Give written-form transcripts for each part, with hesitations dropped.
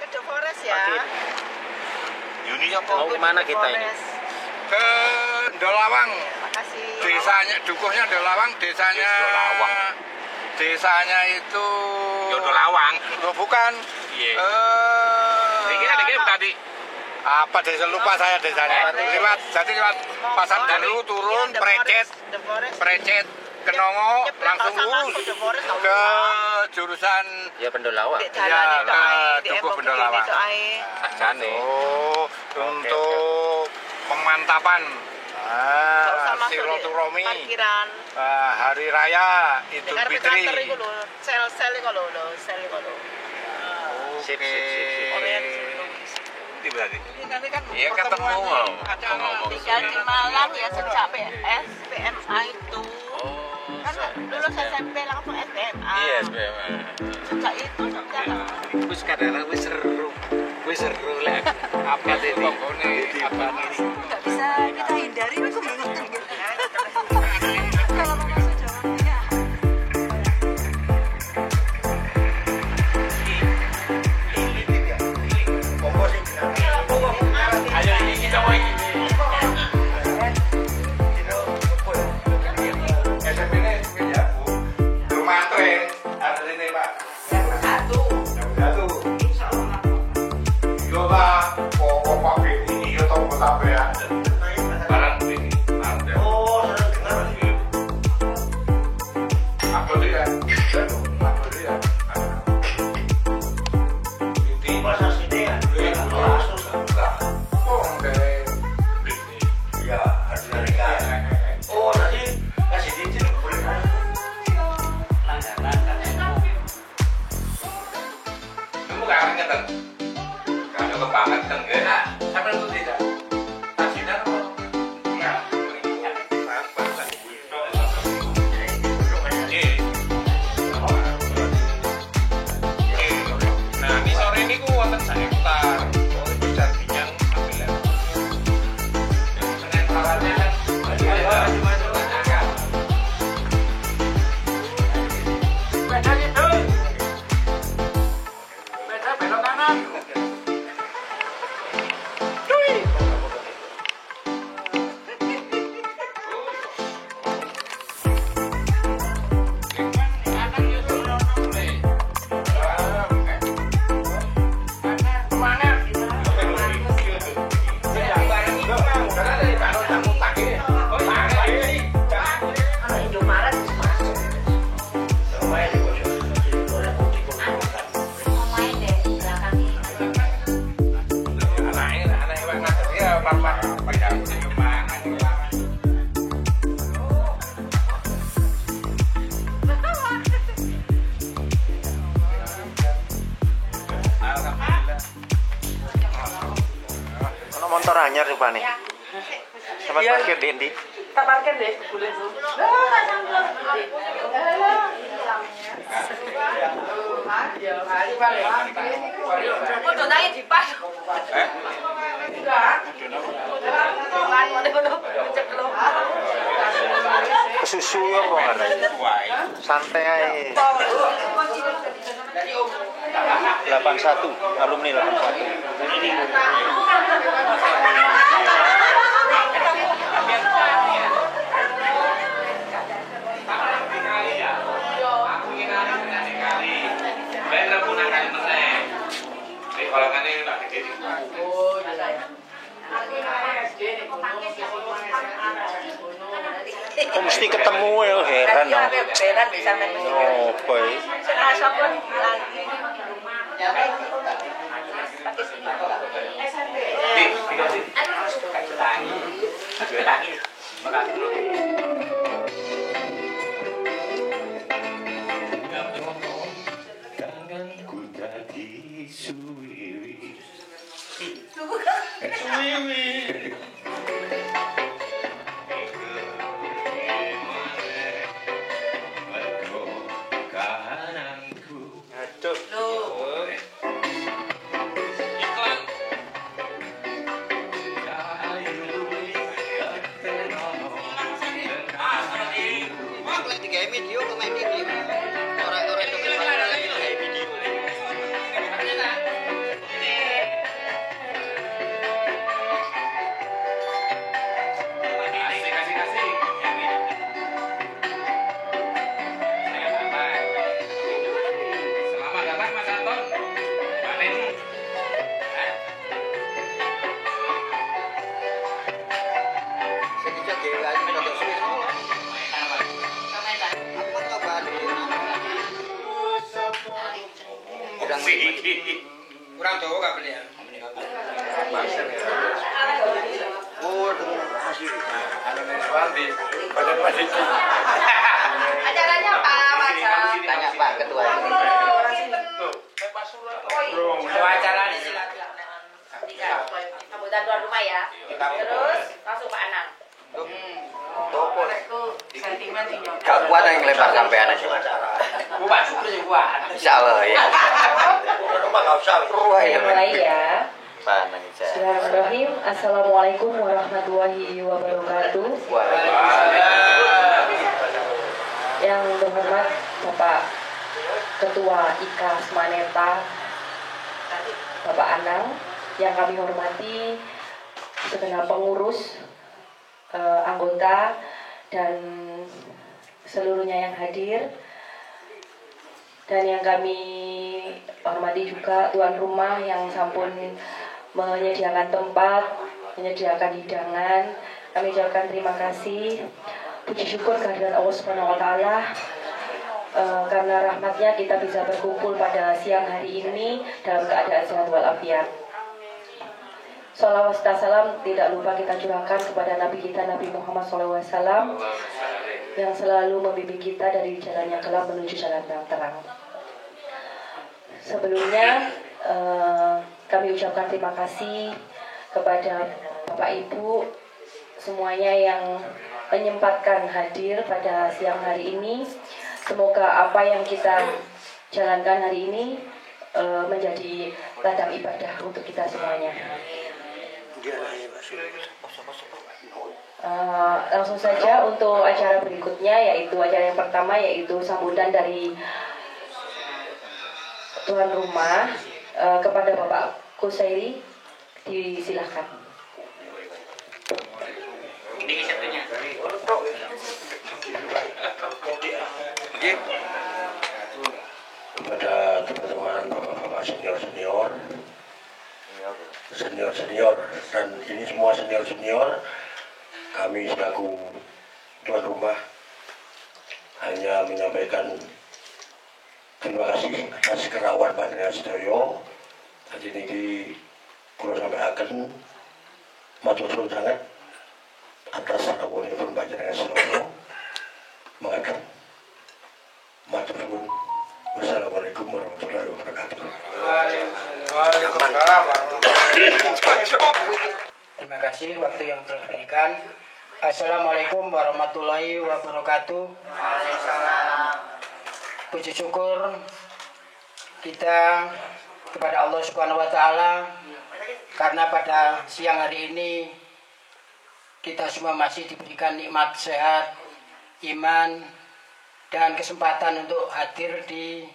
Ke The Forest ya. Yuni apa? Mau kemana kita ini? Ke Ndolawang. Makasih. Desanya, dukuhnya Ndolawang, desanya. Desanya itu. Ndolawang. Oh, bukan. Iya. Ini tadi. Apa desa lupa saya desanya. Jadi lewat Pasar Baru turun Precet Kenongo langsung lurus ke jurusan Ya Pendolawang. ya ke Dukuh Pendolawang. Oh, untuk pemantapan silaturahmi hari raya Idul Fitri. Sel-sel itu loh. Sip. Ini berarti. Iya ketemu ngomong. Tinggal di Malang ya sejak SPMA itu. Kan lulus SMP langsung SMA. Iya, SPMA. Sejak itu sudah. Wis kadang wis seru lek. Apa ini? Apa ini? Nggak bisa kita hindari, aku belum ngerti. Kalau mau masuk jawabnya. Ayo ini kita mau ini. SMP ini ya Bu. Rumah antren ada ini Pak. Satu. Yo Pak, kok pakai ini yo tau apa ya? Barang ini. Oh, apa dia? Apa dia? Ini masa sini ya. Oh, ya, harus dari oh, tadi kasih cincin boleh kan? Kamu gak akan ngeteng? Gak ada kebanget kan? Enak, sampai itu tidak. Tasnya apa? Enggak. Nah, ini sore ini ku wonten sak hektar. Oh, itu janjinya ambil ya. Senin tawarnya kan. Beda belok kanan. Motor anyar rupane. Sampai parkir Dendi. Tak parkir deh, boleh tuh. Mau donanya di pas. Enggak. Kesusu apa ada? Santai ae. 81, alumni 81. Kok mesti ketemu ya, heran dong. Heran bisa main. Oh, boy. Serasa pun lagi. Tanganku tadi suwiwi. Video komedi orang-orang itu Kurang tahu gak beli ya? Acaranya apa, Mas? Tanya Pak Ketua ini. Acaranya silakan. Sambutan tuan rumah ya. Terus langsung Pak Anang. Gak kuat yang lempar sampean aja Mas. Pak Syukur sih kuat. Insyaallah ya. Mulai ya. Panang aja. Bismillahirrahmanirrahim. Assalamualaikum warahmatullahi wabarakatuh. Yang berhormat Bapak Ketua IKA Semaneta, Bapak Anang, yang kami hormati segenap pengurus, anggota dan seluruhnya yang hadir, dan yang kami hormati juga tuan rumah yang sampun menyediakan tempat, menyediakan hidangan. Kami ucapkan terima kasih, puji syukur kehadirat Allah Subhanahu wa Ta'ala, karena rahmatnya kita bisa berkumpul pada siang hari ini dalam keadaan sehat walafiat. Salawat serta salam tidak lupa kita curahkan kepada Nabi kita, Nabi Muhammad SAW, yang selalu membimbing kita dari jalan yang gelap menuju jalan yang terang. Sebelumnya kami ucapkan terima kasih kepada Bapak Ibu semuanya yang menyempatkan hadir pada siang hari ini. Semoga apa yang kita jalankan hari ini menjadi ladang ibadah untuk kita semuanya. Langsung saja untuk acara berikutnya, yaitu acara yang pertama, yaitu sambutan dari tuan rumah kepada Bapak Kusairi. Disilahkan. Ini satunya. Kepada teman-teman bapak-bapak senior dan ini semua senior, kami selaku tuan rumah hanya menyampaikan terima kasih atas kerawan panjenengan sedaya. Tadi niki kula sampaikan matur suwun sangat atas rawuhipun panjenengan sedaya. Mengatur matur suwun. Wassalamualaikum warahmatullahi wabarakatuh. Terima kasih waktu yang telah diberikan. Assalamualaikum warahmatullahi wabarakatuh. Puji syukur kita kepada Allah Subhanahu wa Ta'ala, karena pada siang hari ini kita semua masih diberikan nikmat sehat, iman, dan kesempatan untuk hadir di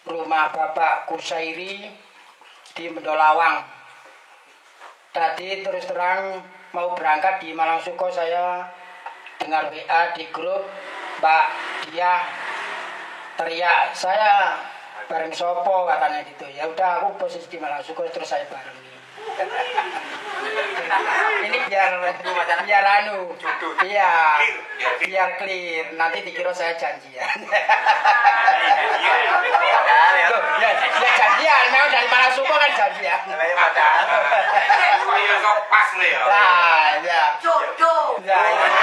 rumah Bapak Kusairi di Mendolawang. Tadi terus terang mau berangkat di Malang Suko, saya dengar WA di grup Mbak Diah teriak, saya bareng sopo katanya gitu. Ya udah, aku posisi di Malang Suko, terus saya barengi. Ini biar anu, iya, biar clear. Nanti dikira saya janjian. Loh, ya janjian, memang dari Malang Suko kan janjian. Pas nih ya. Nah, ya. Jodoh. Ya, ini.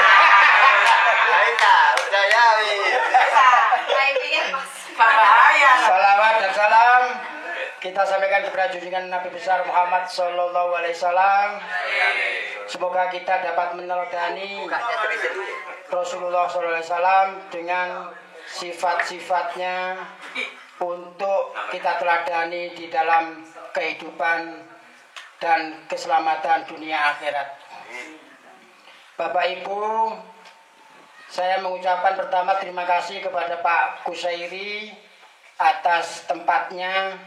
Salawat dan salam kita sampaikan kepada junjungan Nabi besar Muhammad Sallallahu Alaihi Wasallam. Semoga kita dapat meneladani Rasulullah Sallallahu Alaihi Wasallam dengan sifat-sifatnya untuk kita teladani di dalam kehidupan dan keselamatan dunia akhirat. Bapak Ibu, saya mengucapkan pertama terima kasih kepada Pak Kusairi atas tempatnya.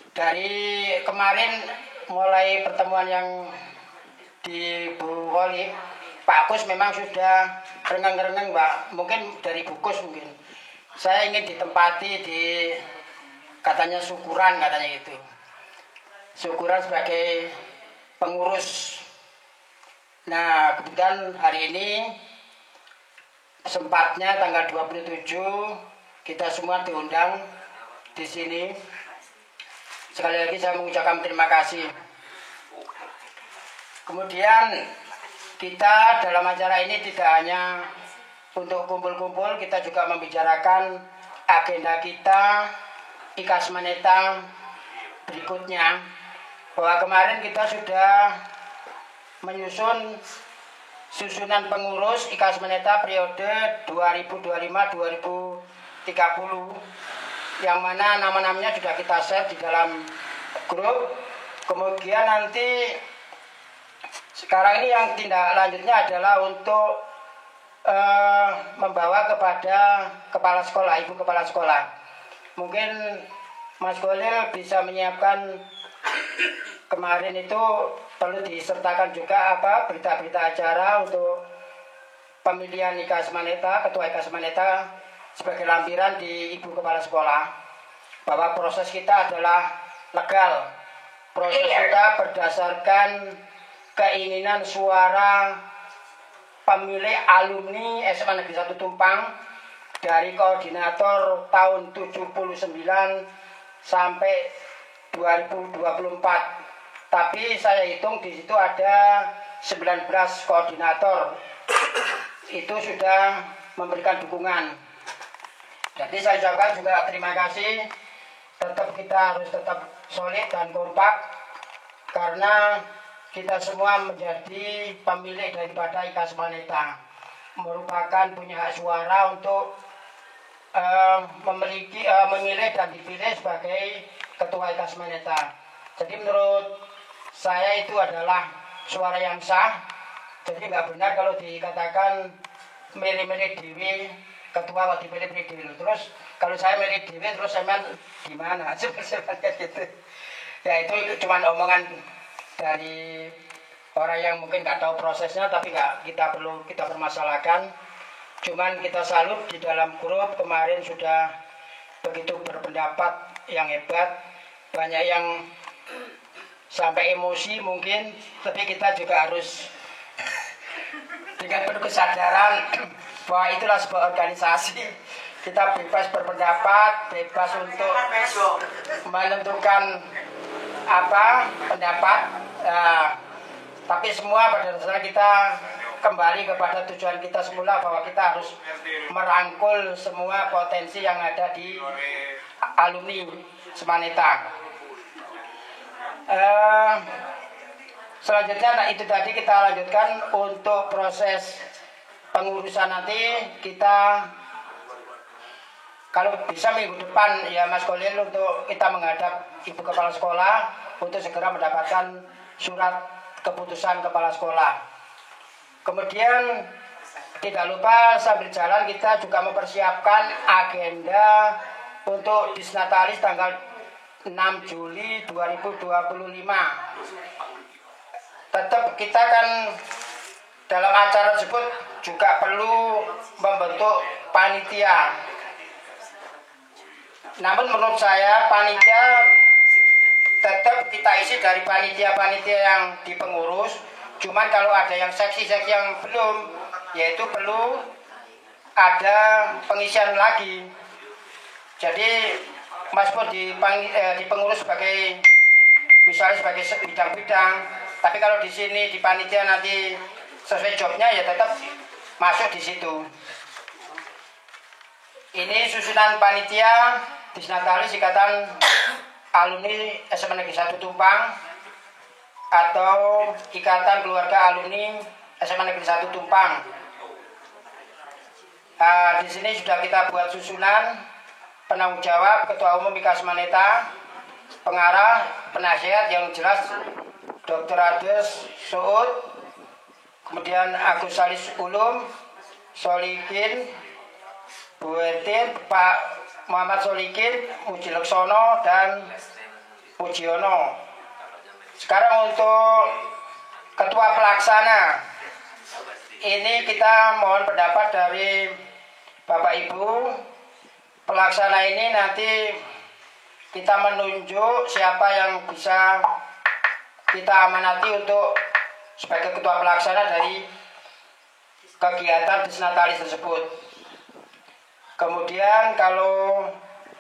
Dari kemarin mulai pertemuan yang di Bu Wali, Pak Kus memang sudah rengeng-rengeng, Pak. Mungkin dari Bu Kus mungkin. Saya ingin ditempati di katanya syukuran, katanya itu. Syukuran sebagai pengurus. Nah, kebetulan hari ini sempatnya tanggal 27 kita semua diundang di sini. Sekali lagi saya mengucapkan terima kasih. Kemudian kita dalam acara ini tidak hanya untuk kumpul-kumpul, kita juga membicarakan agenda kita IKAS Maneta berikutnya. Bahwa kemarin kita sudah menyusun susunan pengurus IKAS Maneta periode 2025-2030 yang mana nama-namanya sudah kita share di dalam grup. Kemudian nanti sekarang ini yang tindak lanjutnya adalah untuk membawa kepada kepala sekolah, ibu kepala sekolah. Mungkin Mas Khalil bisa menyiapkan, kemarin itu perlu disertakan juga berita-berita acara untuk pemilihan IKAS Maneta, ketua IKAS Maneta sebagai lampiran di ibu kepala sekolah, bahwa proses kita adalah legal. Proses kita berdasarkan keinginan suara pemilih alumni SMA Negeri 1 Tumpang dari koordinator tahun 79 sampai 2024. Tapi saya hitung di situ ada 19 koordinator. Itu sudah memberikan dukungan. Jadi saya ucapkan juga terima kasih. Kita harus tetap solid dan kompak karena kita semua menjadi pemilik daripada IKAS Maneta, merupakan punya hak suara untuk memilih dan dipilih sebagai ketua IKAS Maneta. Jadi menurut saya itu adalah suara yang sah. Jadi nggak benar kalau dikatakan milih-milih dewi ketua kok dipilih-pilih dewi. Terus kalau saya milih dewi terus saya gimana? Sebenarnya gitu. Ya itu cuma omongan dari orang yang mungkin nggak tahu prosesnya, tapi nggak kita perlu kita permasalahkan. Cuman kita salut di dalam grup kemarin sudah begitu berpendapat yang hebat, banyak yang sampai emosi mungkin, tapi kita juga harus dengan penuh kesadaran bahwa itulah sebuah organisasi. Kita bebas berpendapat, bebas untuk menentukan pendapat, tapi semua pada dasarnya kita kembali kepada tujuan kita semula, bahwa kita harus merangkul semua potensi yang ada di alumni Semaneta. Selanjutnya itu tadi kita lanjutkan untuk proses pengurusan. Nanti kita kalau bisa minggu depan ya Mas Khalil, untuk kita menghadap ibu kepala sekolah untuk segera mendapatkan surat keputusan kepala sekolah. Kemudian tidak lupa sambil jalan kita juga mempersiapkan agenda untuk Disnatalis tanggal 6 Juli 2025. Tetap kita kan dalam acara tersebut juga perlu membentuk panitia. Namun menurut saya panitia tetap kita isi dari panitia-panitia yang di pengurus. Cuman kalau ada yang seksi-seksi yang belum, yaitu perlu ada pengisian lagi. Jadi Mas Pur di pengurus sebagai misalnya sebagai bidang-bidang. Tapi kalau di sini di panitia nanti sesuai jobnya ya tetap masuk di situ. Ini susunan panitia Disnatalis Ikatan Alumni SMA Negeri 1 Tumpang atau Ikatan Keluarga Alumni SMA Negeri 1 Tumpang. Di sini sudah kita buat susunan penanggung jawab, ketua umum IKAS Maneta, pengarah, penasihat yang jelas Dr. Ades Suud, kemudian Agus Salis Ulum, Solikin, Bu Ertin, Pak Muhammad Solikin, Muji Leksono, dan Mujiono. Sekarang untuk ketua pelaksana, ini kita mohon pendapat dari Bapak Ibu. Pelaksana ini nanti kita menunjuk siapa yang bisa kita amanati untuk sebagai ketua pelaksana dari kegiatan Disnatalis tersebut. Kemudian kalau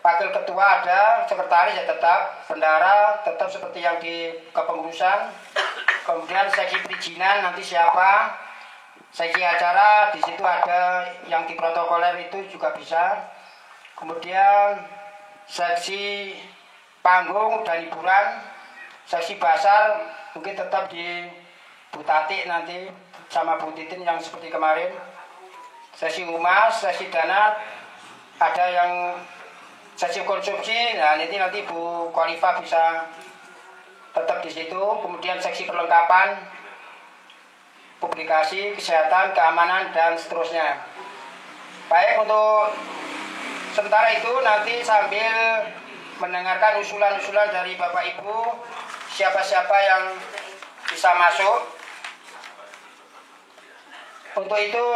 wakil ketua ada, sekretaris ya tetap, bendara tetap seperti yang di kepengurusan. Kemudian seksi perizinan nanti siapa, seksi acara di situ ada yang di protokoler itu juga bisa. Kemudian seksi panggung dan hiburan, seksi basar mungkin tetap di Bu Tati nanti sama Bu Titin yang seperti kemarin. Seksi humas, seksi dana ada yang seksi konsumsi, nah nanti Bu Khalifa bisa tetap di situ. Kemudian seksi perlengkapan, publikasi, kesehatan, keamanan dan seterusnya. Baik, untuk sementara itu nanti sambil mendengarkan usulan-usulan dari Bapak Ibu, siapa-siapa yang bisa masuk. Untuk itu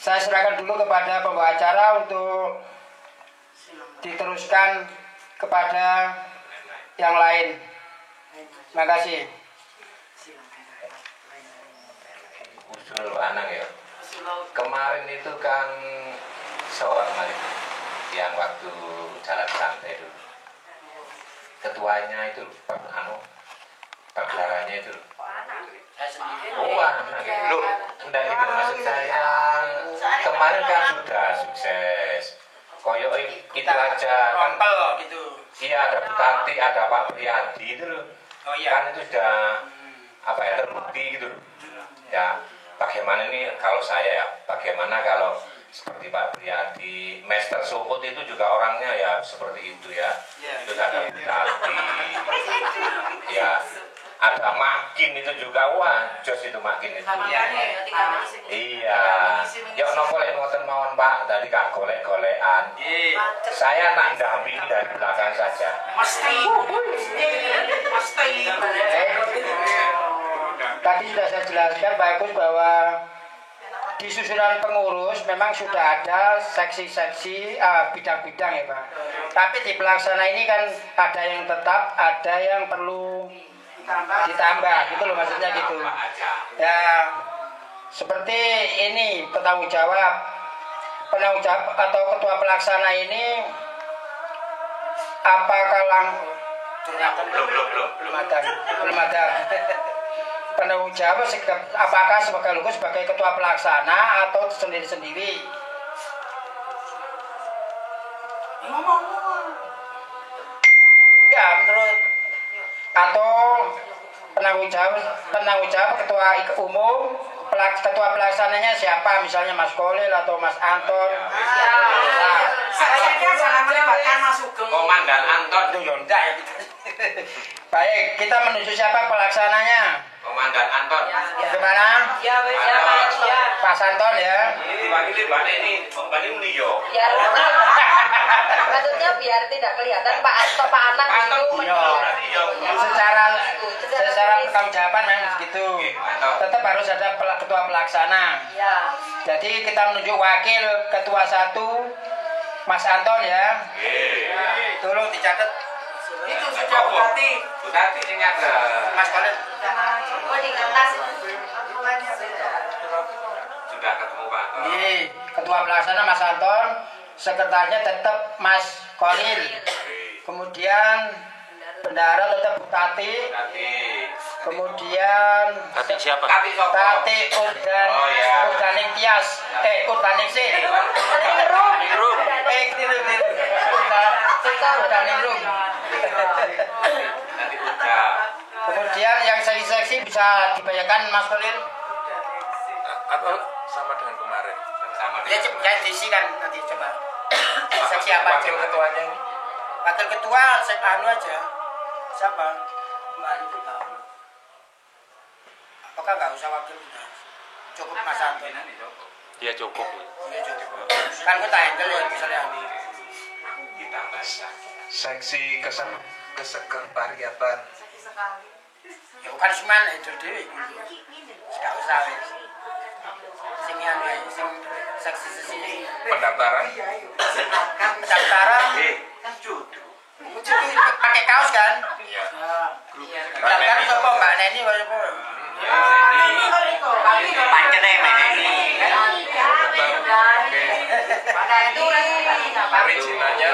saya serahkan dulu kepada pembawa acara untuk diteruskan kepada yang lain. Terima kasih. Usul anak ya. Kemarin itu kan seorang yang waktu jalan santai itu. Ketuanya itu pagelarannya itu. Oh, anak. Loh, enggak gitu maksud saya. Kemarin kan sudah sukses. Koyok itu aja kan gitu. Iya, ada Bupati, ada Pak Priyadi itu loh. Oh iya. Kan itu sudah terbukti gitu loh. Ya, bagaimana ini kalau saya ya, bagaimana kalau seperti Pak Priyadi, Master Sukut itu juga orangnya ya seperti itu ya. Itu ada Bupati. Ya, ada Makin itu juga, wah jos itu Makin itu. Iya. Ya nopolek ngoten mawon Pak, tadi kak golek-golekan. Saya nak dampingi dari belakang saja. Mesti. Tadi sudah saya jelaskan Pak Agus bahwa di susunan pengurus memang sudah ada seksi-seksi bidang-bidang ya Pak. Tapi di pelaksana ini kan ada yang tetap, ada yang perlu ditambah gitu loh, maksudnya gitu. Ya seperti ini penanggung jawab atau ketua pelaksana ini apakah belum ada penanggung jawab apakah sebagai ketua pelaksana atau sendiri-sendiri. Enggak, menurut atau penanggung jawab ketua umum, ketua pelaksananya siapa, misalnya Mas Kolil atau Mas Anton. Saya jangan melibatkan Mas Sugeng. Komandan Anton itu Yonda ya. Baik, kita menuju siapa pelaksananya? Komandan Anton. Gimana? Ya, Pak. Pak Anton ya. Diwakili Mbak Neni, Mbak Neni Mulyo. Biar maksudnya biar tidak kelihatan Pak atau Pak Anang itu secara pertanggungjawaban memang begitu. Tetap harus ada ketua pelaksana. Ya. Jadi kita menunjuk wakil ketua 1 Mas Anton ya. Tolong dicatat. Itu sudah Bupati. Bupati ingat Mas Kolil. Oh di kertas. sudah ketemu Pak Anton. Nih, ketua pelaksana Mas Anton, sekretarisnya tetap Mas Kolil. Kemudian bendara tetap Bu Tati. Kemudian Tati siapa? Tati Urdaning Tias. Urdaning sih. Rum. Urdaning Rum. Nanti udah. Kemudian yang seksi-seksi bisa dibayangkan Mas Kolil. Atau sama dengan kemarin? Sama Ya, dengan diisi kan nanti coba. Seksi apa? wakil ketuanya ini? Wakil ketua anu aja. Siapa? Mbak itu tahu. Apakah nggak usah wakil udah? Cukup Mas Anton. Dia cukup. Iya cukup. Kan kita handle ya misalnya. Ditambah seksi kesekretariatan. Ya kan semuanya itu dewi. Nggak usah wes. Sing anu ae, sing seksi Pendaftaran. pendaftaran. Pakai kaos kan? Iya. Pendaftaran siapa Mbak Neni apa? Ya, ini. Pancene Mbak Neni. Mantap. Oke. Perizinannya,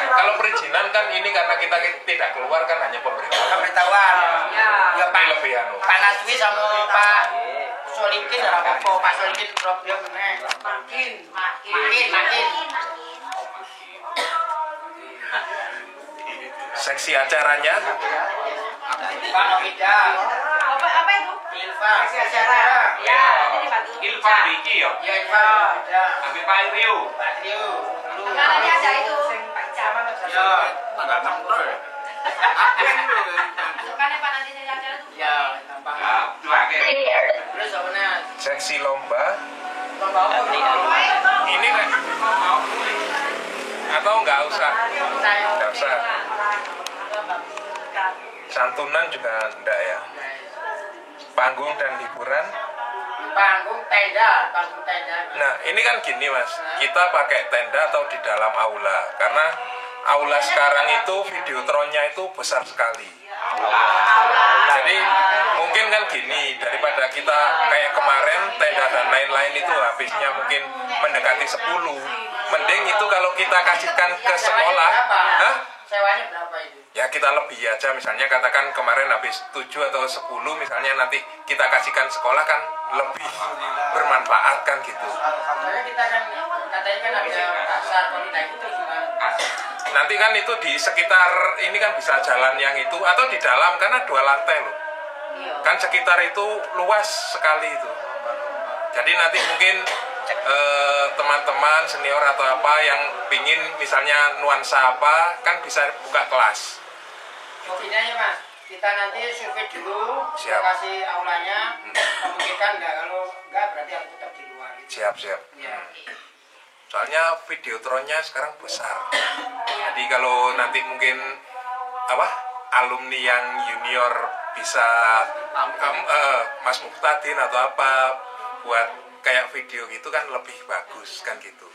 kalau perizinan kan ini karena kita tidak keluar kan hanya Pemberitahuan. Ya Pak. Ini lebih anu. Pak Naswi sama Pak Solikin ora apa-apa. Pak Solikin problem meneh. Makin. Seksi acaranya Pak Novida. Apa itu? Ilva. Seksi acara. Ya, nanti dibantu. Ilfam Biki ya. Ya Ilva. Novida. Ambil Pak Rio. Pak Trio. Tekanannya ada itu. Ya. Tekanannya Pak nanti saya acara itu. Ya, tambah. Terus apa nih? seksi lomba Lomba apa nih? ini kan atau nggak usah? Nggak usah. Santunan juga enggak ya. Panggung dan hiburan. Panggung tenda. Nah, ini kan gini Mas, kita pakai tenda atau di dalam aula, karena aula sekarang itu videotronnya itu besar sekali. Jadi mungkin kan gini, daripada kita kayak kemarin tenda dan lain-lain itu habisnya mungkin mendekati 10, mending itu kalau kita kasihkan ke sekolah. Hah? Sewanya berapa itu? Ya kita lebih aja, misalnya katakan kemarin habis 7 atau 10, misalnya nanti kita kasihkan sekolah kan lebih bermanfaat kan gitu. Soalnya kita kan katanya kan ada pasar koordinat itu gimana? Nanti kan itu di sekitar ini kan bisa jalan yang itu atau di dalam karena 2 lantai loh. Kan sekitar itu luas sekali itu. Jadi nanti mungkin teman-teman senior atau apa yang pingin misalnya nuansa apa kan bisa buka kelas. Gini aja Mas, kita nanti survei dulu, Siap. kasih aulanya, memungkinkan nggak? Kalau nggak berarti harus tetap di luar. Gitu. Siap. Ya. Soalnya videotronnya sekarang besar. Jadi kalau nanti mungkin apa alumni yang junior bisa Mas Muhtadin atau apa buat kayak video gitu kan lebih bagus kan gitu.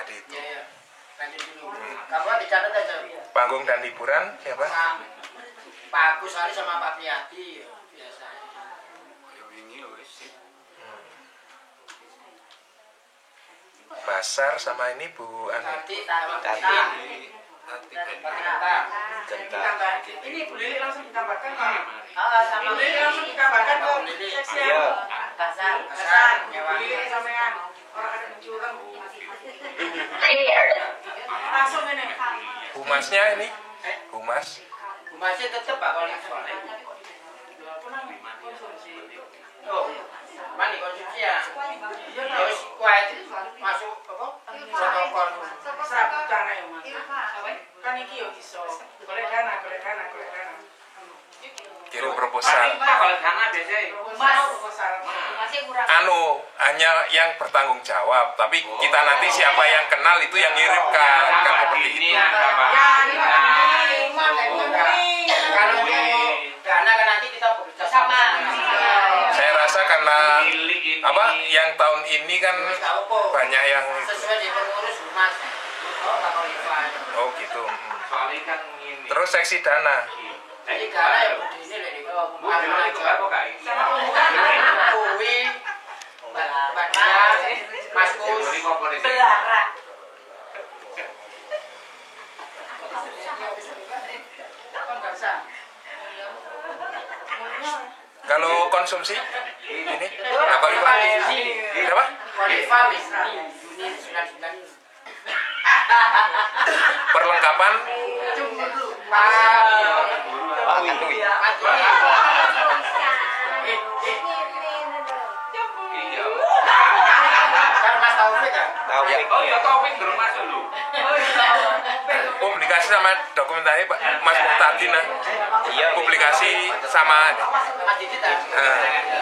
Jadi itu. Iya. Nanti dulu. Kamu dicatat aja. Panggung dan hiburan siapa? Pak Agus Ali sama Pak Priyadi biasanya. Basar sama ini Bu Ani. Tati. Ini Bu Lili langsung ditambahkan Pak. Sama Bu Lili langsung ditambahkan ke seksi Pasar. Bu Lili sampean orang ada mencurang. Langsung ini. Humasnya ini? Humas. Masih tetap Pak kalau Oh, mana konsumsi ya? Terus kuat masuk apa? Protokol. Serabutan ayo Mas. Kan iki yo iso. Golek dana. Kirim proposal. Kalau dana biasanya. Masih kurang. Hanya yang bertanggung jawab, tapi kita nanti siapa yang kenal itu yang ngirimkan kan seperti itu. Kalau dana kan nanti kita bekerja sama. Saya rasa karena apa yang tahun ini kan banyak yang Sesuai di pengurus humas. oh gitu. Soalnya kan ini. Terus seksi dana. Jadi dana ya begini loh di Bu, dana itu apa kak? Kuwi Mbak Dian, Mas Kus. Belara. Kalau konsumsi ini apa apa? Khalifa Misri, Juni 99. Perlengkapan Pak Tanwi. Kan Mas Taufik kan? Taufik. Oh ya Taufik belum masuk lu. publikasi sama dokumentasi Pak Mas Muhtadin nah. Iya. Publikasi sama Mas Didit kan?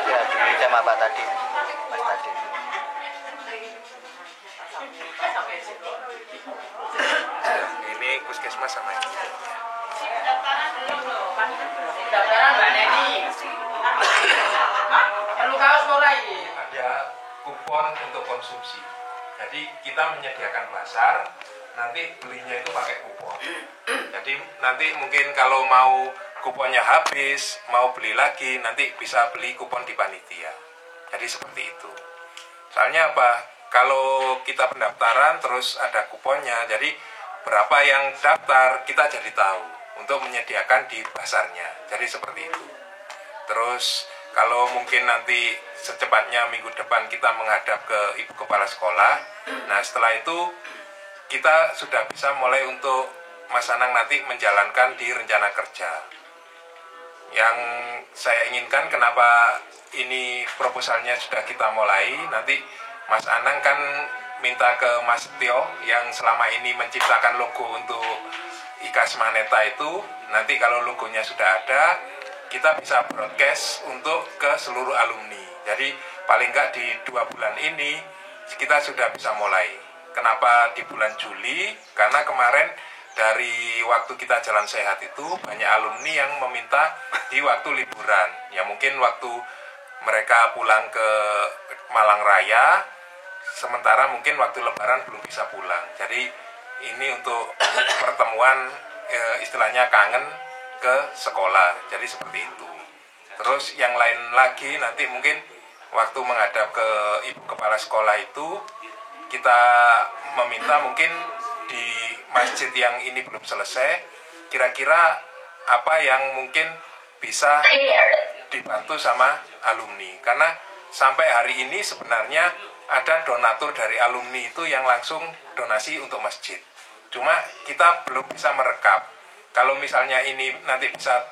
Iya, sama Pak tadi. Mas tadi. ini puskesmas sama ini. Daftaran Mbak Neni. Perlu kaos ora iki? Ada kupon untuk konsumsi. Jadi kita menyediakan pasar, nanti belinya itu pakai kupon. Jadi nanti mungkin kalau mau kuponnya habis, mau beli lagi, nanti bisa beli kupon di panitia. Jadi seperti itu. Soalnya apa? kalau kita pendaftaran terus ada kuponnya, jadi berapa yang daftar kita jadi tahu untuk menyediakan di pasarnya. Jadi seperti itu. Terus kalau mungkin nanti secepatnya minggu depan kita menghadap ke Ibu Kepala Sekolah, nah setelah itu kita sudah bisa mulai untuk Mas Anang nanti menjalankan di rencana kerja. Yang saya inginkan kenapa ini proposalnya sudah kita mulai, nanti Mas Anang kan minta ke Mas Tio yang selama ini menciptakan logo untuk IKAS Maneta itu, nanti kalau logonya sudah ada, kita bisa broadcast untuk ke seluruh alumni. Jadi paling nggak di 2 bulan ini kita sudah bisa mulai. Kenapa di bulan Juli? Karena kemarin dari waktu kita jalan sehat itu banyak alumni yang meminta di waktu liburan. Ya mungkin waktu mereka pulang ke Malang Raya, sementara mungkin waktu lebaran belum bisa pulang. Jadi ini untuk pertemuan istilahnya kangen ke sekolah. Jadi seperti itu. Terus yang lain lagi nanti mungkin waktu menghadap ke Ibu Kepala Sekolah itu kita meminta mungkin di masjid yang ini belum selesai, kira-kira apa yang mungkin bisa dibantu sama alumni. Karena sampai hari ini sebenarnya ada donatur dari alumni itu yang langsung donasi untuk masjid. Cuma kita belum bisa merekap. Kalau misalnya ini nanti bisa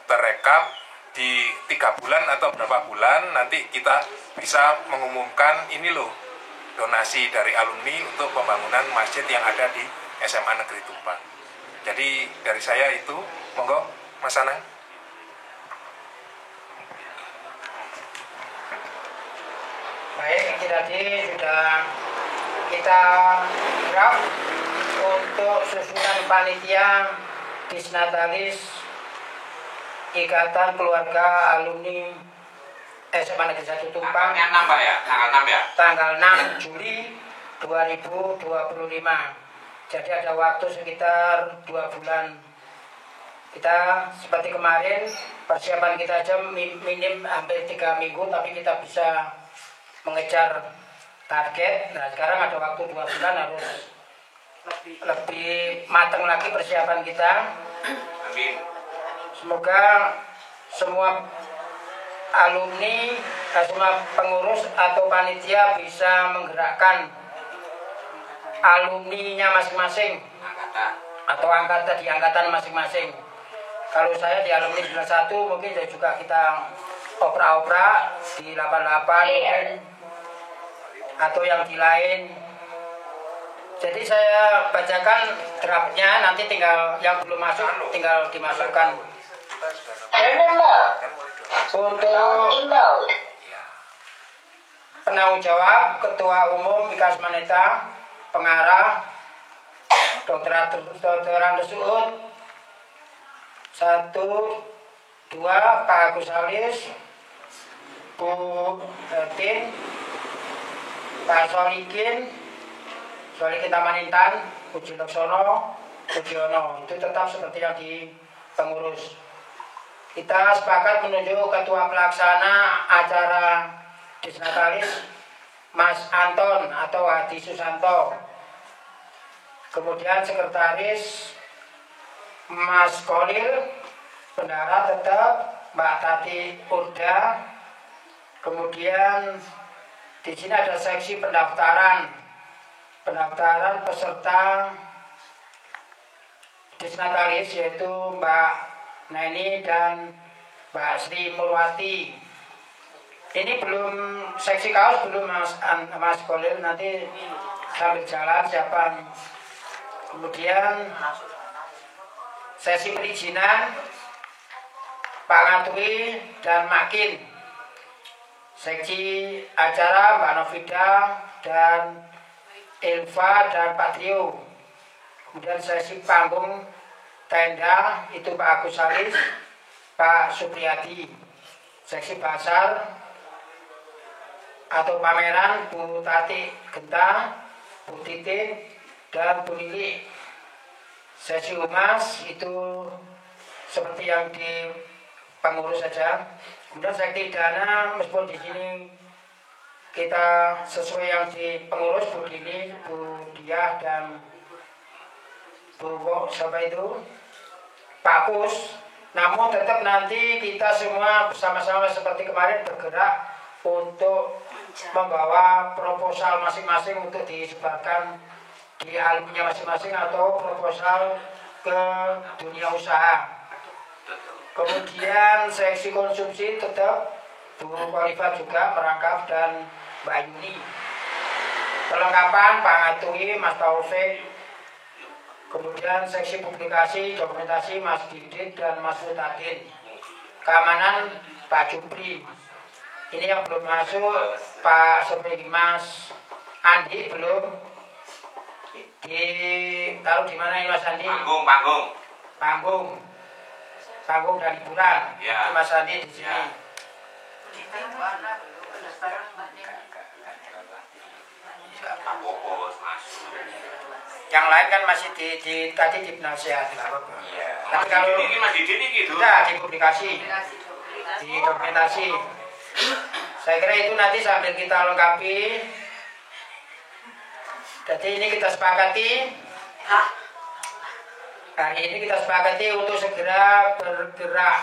terekap di 3 bulan atau berapa bulan, nanti kita bisa mengumumkan ini loh donasi dari alumni untuk pembangunan masjid yang ada di SMA Negeri Tumpang. Jadi dari saya itu, monggo Mas Anang. Baik, ini tadi sudah kita draft untuk susunan panitia Disnatalis Ikatan Keluarga Alumni SMA Negeri 1 Tumpang. Tanggalnya 6 Pak ya? Tanggal 6 ya? Tanggal 6 Juli 2025. Jadi ada waktu sekitar 2 bulan. Kita seperti kemarin persiapan kita aja minim hampir 3 minggu, tapi kita bisa mengejar target. Nah sekarang ada waktu 2 bulan, harus lebih matang lagi persiapan kita. Amin. Semoga semua alumni, semua pengurus atau panitia bisa menggerakkan alumninya masing-masing atau angkatan di angkatan masing-masing. Kalau saya di alumni 91 mungkin juga kita opera-opera di 88 mungkin, atau yang di lain. Jadi saya bacakan draftnya, nanti tinggal yang belum masuk tinggal dimasukkan. Untuk penanggung jawab Ketua Umum IKAS Maneta, pengarah Dr. Andus Uut, 1, 2 Pak Agus Alis, Bu Hertin, Pak Solikin Tamanintan, Puji Laksono, Pujiono. Itu tetap seperti yang di pengurus. Kita sepakat menunjuk Ketua Pelaksana acara Disnatalis Mas Anton atau Hadi Susanto. Kemudian Sekretaris Mas Kolil, Bendara tetap Mbak Tati Urda. Kemudian di sini ada seksi pendaftaran peserta Disnatalis, yaitu Mbak Neni dan Mbak Sri Mulwati. Ini belum seksi kaos, belum Mas Kolil, nanti sambil jalan siapa. Kemudian sesi perizinan Pak Ngatui dan Makin. Seksi acara Mbak Novida dan Elva dan Pak Trio. Kemudian sesi panggung tenda itu Pak Agus Salis, Pak Supriyadi. Seksi pasar atau pameran Bu Tati Genta, Bu Titin dan Bu Lili. Sesi humas itu seperti yang di pengurus saja. Kemudian sekti dana, meskipun di sini kita sesuai yang di pengurus Bu Dini, Bu Diah dan Bu siapa itu Pak Kus. Namun tetap nanti kita semua bersama-sama seperti kemarin bergerak untuk membawa proposal masing-masing untuk disebarkan di alumninya masing-masing atau proposal ke dunia usaha. Kemudian seksi konsumsi tetap Bu Khalifah juga merangkap dan Mbak Yuni. Perlengkapan Pak Ngatui, Mas Taufik. Kemudian seksi publikasi, dokumentasi Mas Didit dan Mas Mutadin. Keamanan Pak Jupri. Ini yang belum masuk Pak seperti Mas Andi belum tahu di mana ini Mas Andi? Panggung dan hiburan. Ya. Mas Andi di sini. Ya. Yang lain kan masih tadi di penasihat. Iya. Tapi kalau ini masih gitu. Tidak, di publikasi, di dokumentasi. Saya kira itu nanti sambil kita lengkapi. Jadi ini kita sepakati. Hari ini kita sepakati untuk segera bergerak.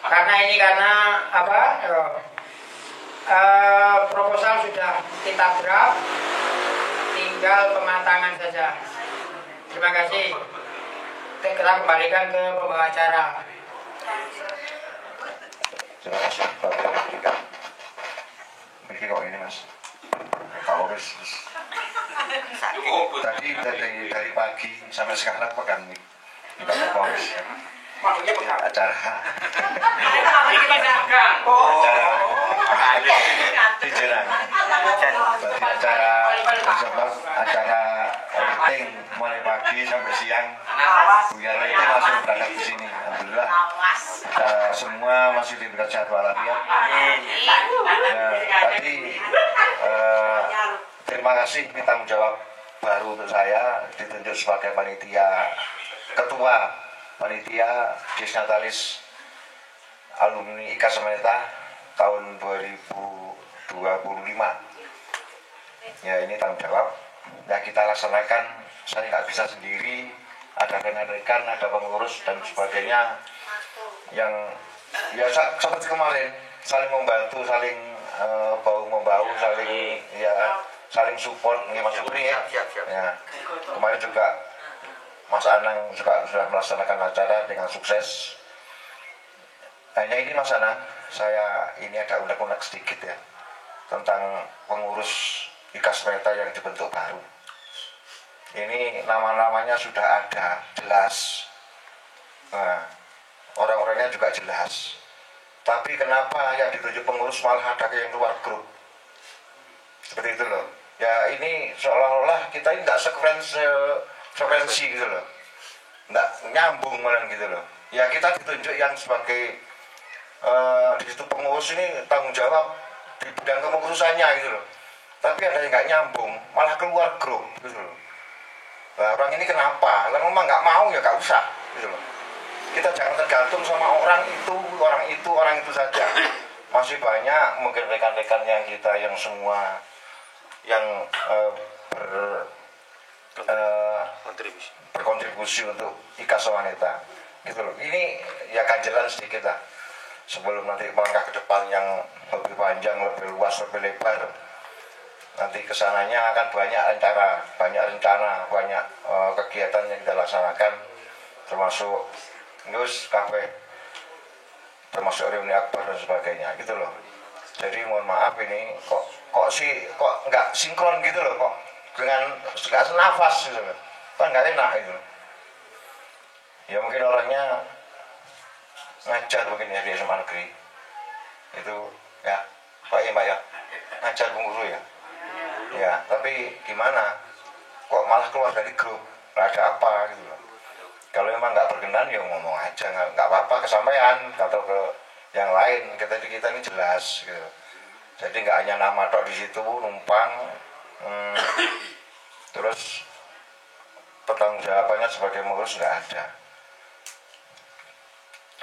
Karena apa? Proposal sudah kita draft, tinggal pematangan saja. Terima kasih. Kita kembalikan ke pembawa acara. Terima kasih Pak Direktur. Begini kok ini Mas. Kalau tadi dari pagi sampai sekarang pegang nih. Acara di Jerang. Acara meeting mulai pagi sampai siang. Biar meeting langsung berangkat di sini. Alhamdulillah. Kita semua masih diberikan sehat walafiat. Tadi terima kasih, ini tanggung jawab baru untuk saya, ditunjuk sebagai ketua panitia Disnatalis alumni IKA Semanita tahun 2025. Ya ini tanggung jawab. Ya kita laksanakan. Saya nggak bisa sendiri. Ada rekan-rekan, ada pengurus dan sebagainya yang ya seperti kemarin saling membantu, saling bahu membahu, saling support. Ini Mas Supri ya. Ya. Kemarin juga Mas Anang juga sudah melaksanakan acara dengan sukses. Hanya ini Mas Anang, saya ini ada unek-unek sedikit ya tentang pengurus IKA Semanita yang dibentuk baru. Ini nama-namanya sudah ada, jelas. Nah, orang-orangnya juga jelas. Tapi kenapa yang ditunjuk pengurus malah ada yang luar grup? Seperti itu loh. Ya ini seolah-olah kita ini nggak frekuensi gitu loh. Nggak nyambung malah gitu loh. Ya kita ditunjuk yang sebagai di situ pengurus ini tanggung jawab di bidang kepengurusannya gitu loh. Tapi ada yang nggak nyambung, malah keluar grup gitu loh. Nah, orang ini kenapa? Kalau memang nggak mau ya nggak usah gitu loh. Kita jangan tergantung sama orang itu saja. Masih banyak mungkin rekan-rekan yang kita yang semua yang berkontribusi untuk IKA Semanita gitu loh. Ini ya ganjalan sedikit lah sebelum nanti melangkah ke depan yang lebih panjang, lebih luas, lebih lebar. Nanti kesananya akan banyak rencana, banyak kegiatan yang kita laksanakan, termasuk news, kafe, termasuk reuni akbar dan sebagainya gitu loh. Jadi mohon maaf ini kok nggak sinkron gitu loh, kok dengan nggak senafas gitu loh, kan nggak enak gitu. Ya mungkin orangnya ngajar mungkin ya di SMA negeri itu ya Pak ya ngajar guru ya. Ya, tapi gimana? Kok malah keluar dari grup? Ada apa gitu loh. Kalau memang nggak berkenan ya ngomong aja, nggak apa-apa kesampaian atau ke yang lain. Kita ini jelas gitu. Jadi nggak hanya nama tok di situ numpang. Terus pertanggung jawabannya sebagai pengurus nggak ada.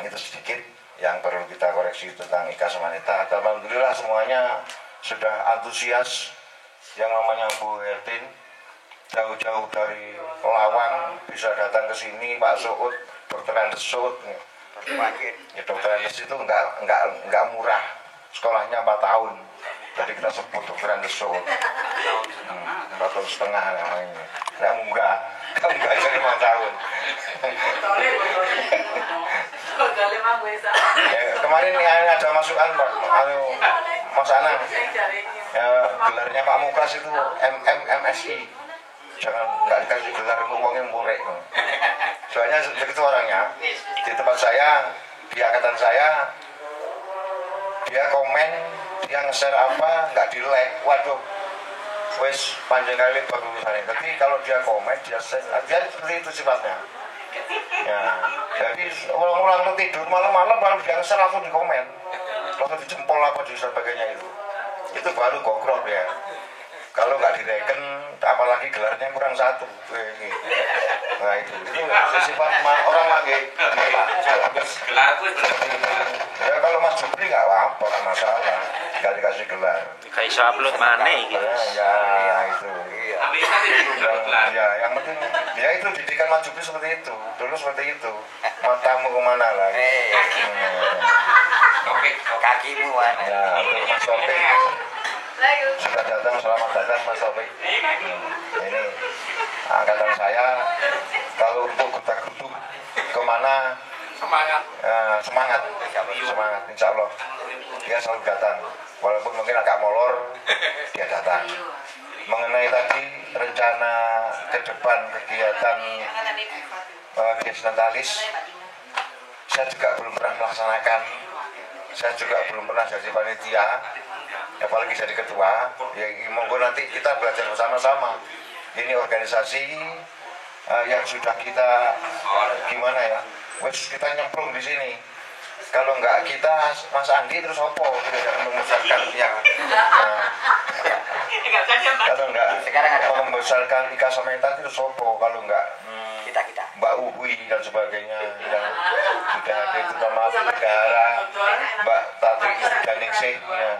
Itu sedikit yang perlu kita koreksi tentang IKA Semanita. Alhamdulillah semuanya sudah antusias yang namanya Bu Hertin, jauh-jauh dari Lawang bisa datang ke sini. Pak Suud, Dokter Andes Suud. Ya, Dokter Andes itu enggak murah, sekolahnya 4 tahun. Jadi kita sebut Dokter Andes Suud. 4,5 tahun namanya. Enggak munggah jadi 5 tahun. Kemarin ada masukan Mas Anang, gelarnya Pak Mukas itu MSI. Jangan nggak dikasih gelar ngomongin murid. Soalnya begitu orangnya. Di tempat saya, di angkatan saya, dia komen, dia nge-share apa, nggak di-like. Waduh, wes panjang kali berurusannya. Tapi kalau dia komen, dia seperti itu sifatnya. Ya, jadi orang-orang tidur malam-malam baru dia nge-share langsung di komen, langsung dijempol apa dan sebagainya itu baru gogrok ya. Kalau nggak direken, apalagi gelarnya kurang 1. Nah itu sifat orang lagi gelarku ya. Kalau Mas Jupri nggak apa-apa, nggak masalah, nggak dikasih gelar. Kayak iso upload mana gitu. Ya itu. Ya yang penting ya itu didikan Mas Jupri seperti itu. Dulu seperti itu. Matamu kemana lagi? Kakimu mana? Ya untuk Mas Taufik. Sudah datang, selamat datang Mas Taufik. Ini angkatan saya, kalau untuk gutak-gutuk kemana semangat, insya Allah dia selalu datang, walaupun mungkin agak molor, dia datang. Mengenai tadi rencana ke depan kegiatan Desnatalis, saya juga belum pernah melaksanakan, saya juga belum pernah jadi panitia, apalagi jadi ketua. Ya monggo nanti kita belajar bersama-sama. Ini organisasi yang sudah kita gimana ya, wes kita nyemplung di sini. Kalau enggak kita Mas Andi terus opo tidak membesarkan yang kalau enggak membesarkan Ika Sametan terus opo, kalau enggak Kita Mbak Uhui dan sebagainya yang sudah hadir, terutama Bendahara Mbak Tati Ganingsih ya.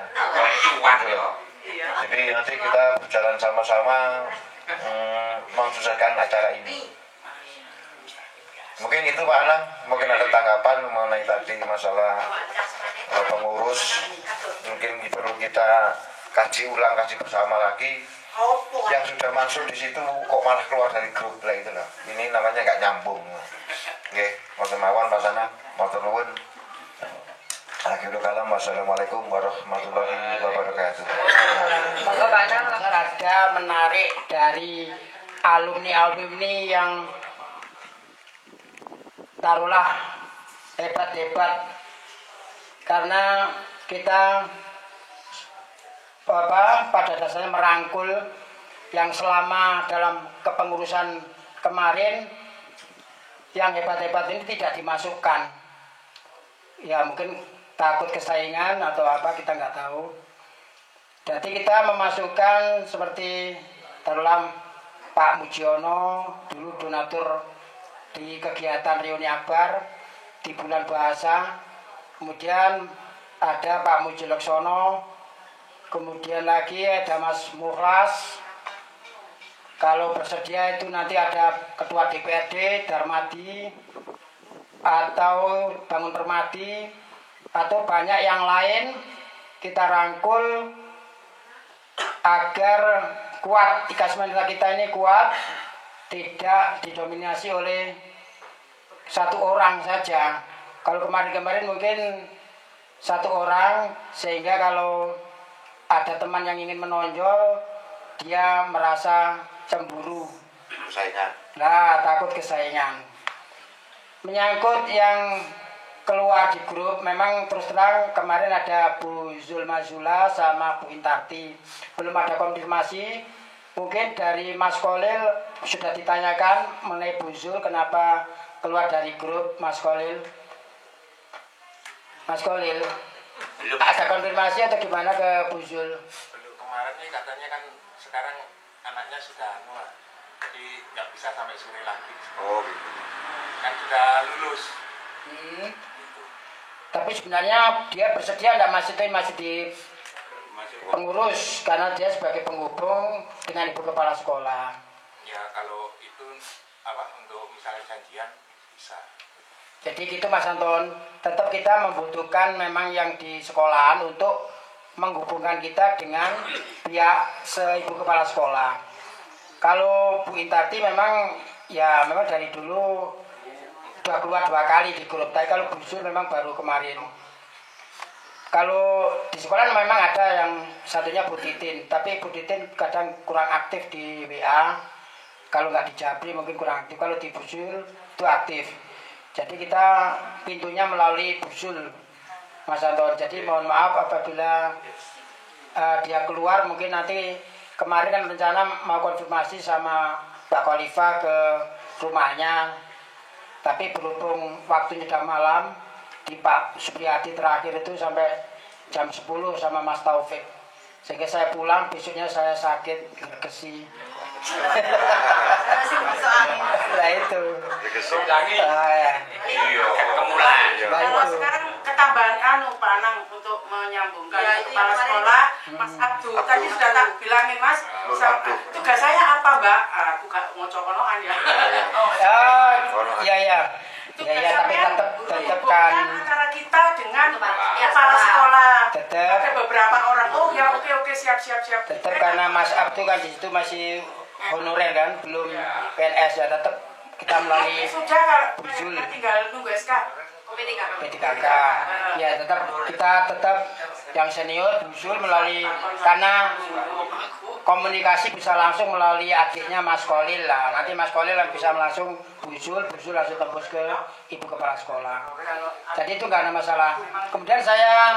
Jadi nanti kita berjalan sama-sama mensukseskan acara ini. Mungkin itu Pak Anang, mungkin ada tanggapan mengenai tadi masalah pengurus. Mungkin perlu kita kaji ulang, kaji bersama lagi. Yang sudah masuk di situ kok malah keluar dari grup lah itu loh. Ini namanya nggak nyambung. Oke, mohon mawon Mas Anang, mohon nuwun. Akhirul kalam, wassalamualaikum warahmatullahi wabarakatuh. Monggo Pak Anang, ada menarik dari alumni yang taruhlah hebat-hebat, karena kita pada dasarnya merangkul yang selama dalam kepengurusan kemarin yang hebat-hebat ini tidak dimasukkan. Ya mungkin takut kesaingan atau apa, kita nggak tahu. Jadi kita memasukkan seperti taruhlah Pak Mujiono dulu donatur di kegiatan reuni akbar di bulan bahasa, kemudian ada Pak Mujilaksono, kemudian lagi ada Mas Mukhlas. Kalau bersedia itu nanti ada Ketua DPRD Darmadi atau Bangun Permadi atau banyak yang lain, kita rangkul agar kuat, Ika Sametan kita ini kuat, tidak didominasi oleh satu orang saja. Kalau kemarin-kemarin mungkin satu orang, sehingga kalau ada teman yang ingin menonjol, dia merasa cemburu, nah takut kesaingan. Menyangkut yang keluar di grup, memang terus terang kemarin ada Bu Zulma Zula sama Bu Intarti, belum ada konfirmasi. Mungkin dari Mas Kolil sudah ditanyakan mengenai Bu Zul kenapa keluar dari grup. Mas Kolil ada konfirmasi atau gimana ke Bu Zul? Belum, kemarin nih katanya kan sekarang anaknya sudah jadi nggak bisa sampai sore lagi. Oh gitu. Kan sudah lulus. Tapi sebenarnya dia bersedia nggak masih di pengurus karena dia sebagai penghubung dengan ibu kepala sekolah. Ya kalau itu untuk misalnya janjian bisa. Jadi gitu Mas Anton, tetap kita membutuhkan memang yang di sekolahan untuk menghubungkan kita dengan pihak ibu kepala sekolah. Kalau Bu Intarti memang dari dulu udah keluar 2 kali di grup, tapi kalau Bu Sur memang baru kemarin. Kalau di sekolah memang ada yang satunya Bu Titin, tapi Bu Titin kadang kurang aktif di WA. Kalau nggak di Jabri mungkin kurang aktif, kalau di Busul itu aktif. Jadi kita pintunya melalui Busul, Mas Anton. Jadi mohon maaf apabila dia keluar, mungkin nanti kemarin kan rencana mau konfirmasi sama Pak Khalifa ke rumahnya. Tapi berhubung waktunya udah malam, di Pak Supriyadi terakhir itu sampai jam 10 sama Mas Taufik. Sehingga saya pulang, besoknya saya sakit, gergesi. Nah itu. Kalau sekarang ketambahan Pak Anang untuk menyambungkan kepala sekolah, Mas Abdu. Tadi sudah tak bilangin Mas, tugas saya apa Mbak? Aku gak mau cokonoan ya. Iya, tapi tetap kan antara kita dengan kepala sekolah. Tetap. Ada beberapa orang. Oh ya, oke, siap. Tetap karena Mas Abdu kan di situ masih honorer kan, belum PNS ya, tetap kita melalui sudah Busul. tinggal nunggu SK. P3K. Ya tetap yang senior Busul melalui, karena komunikasi bisa langsung melalui adiknya Mas Kolil lah. Nanti Mas Kolil bisa langsung Busul langsung tembus ke ibu kepala sekolah. Jadi itu nggak ada masalah. Kemudian saya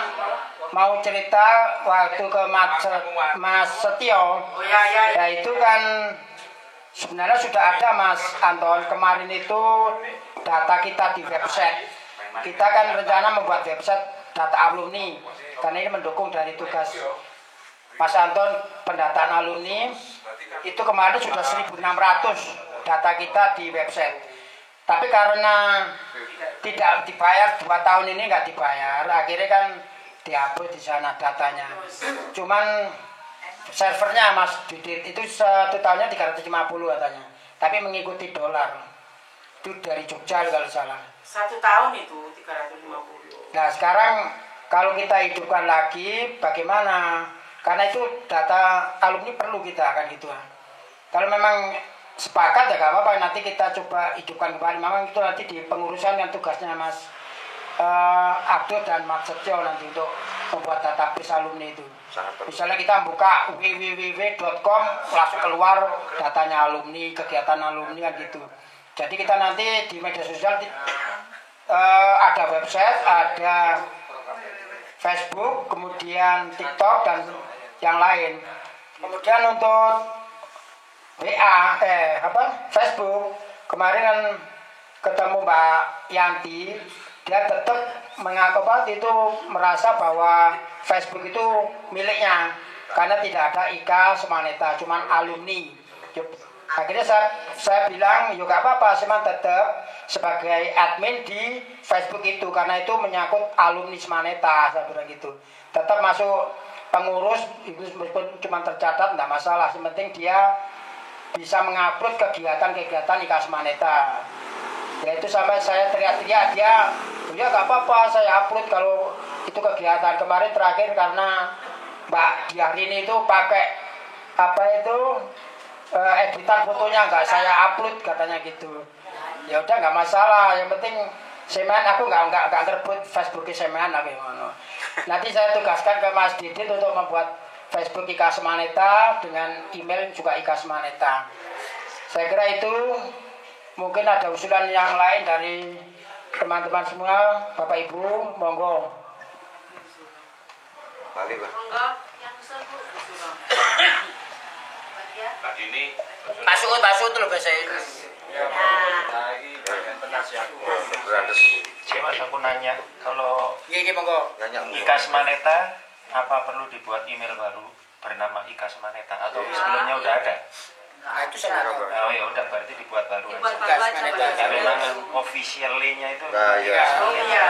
mau cerita waktu ke Mas Setio. Ya itu kan sebenarnya sudah ada Mas Anton. Kemarin itu data kita di website. Kita kan rencana membuat website data alumni, karena ini mendukung dari tugas Mas Anton pendataan alumni. Itu kemarin sudah 1.600 data kita di website. Tapi karena tidak dibayar 2 tahun ini nggak dibayar, akhirnya kan dihapus di sana datanya. Cuman servernya Mas Didit itu 1 tahunnya 350 katanya, tapi mengikuti dolar. Itu dari Jogja kalau salah. 1 tahun itu 350. Nah sekarang kalau kita hidupkan lagi bagaimana? Karena itu data alumni perlu kita kan gitu. Kalau memang sepakat ya gak apa-apa, nanti kita coba hidupkan kembali. Memang itu nanti di pengurusan yang tugasnya Mas Abdul dan Mas Setio nanti untuk membuat database alumni itu. Misalnya kita buka www.com langsung keluar datanya alumni, kegiatan alumni kan gitu. Jadi kita nanti di media sosial ada website, ada Facebook, kemudian TikTok dan yang lain. Kemudian untuk Facebook kemarin kan ketemu Mbak Yanti, dia tetap itu merasa bahwa Facebook itu miliknya karena tidak ada IKA Semaneta, cuman alumni. Akhirnya saya bilang, yuk gak apa-apa, Seman tetap sebagai admin di Facebook itu, karena itu menyangkut alumni Semaneta, saya bilang gitu. Tetap masuk pengurus, meskipun cuma tercatat, enggak masalah. Yang penting dia bisa mengupload kegiatan-kegiatan IKA Semaneta. Ya itu sampai saya teriak-teriak, dia, ya gak apa-apa, saya upload kalau itu kegiatan. Kemarin terakhir karena Mbak Diarini itu pakai editan fotonya nggak saya upload katanya gitu. Ya udah nggak masalah, yang penting Semen aku nggak ngerebut Facebooknya Semen lah gimana. Nanti saya tugaskan ke Mas Didit untuk membuat Facebook IKA Semaneta dengan email juga IKA Semaneta. Saya kira itu, mungkin ada usulan yang lain dari teman-teman semua, Bapak Ibu, monggo. Monggo, yang usul Bu. Tadi ini Pak Suud loh bahasa Inggris. Mas aku nanya, kalau monggo. IKA Semaneta apa perlu dibuat email baru bernama IKA Semaneta atau sebelumnya udah ada? Nah itu saya nggak. Oh ya udah berarti dibuat baru Dibuat aja. baru aja, Pak. Ya memang officially-nya itu. Nah, iya. Oh iya.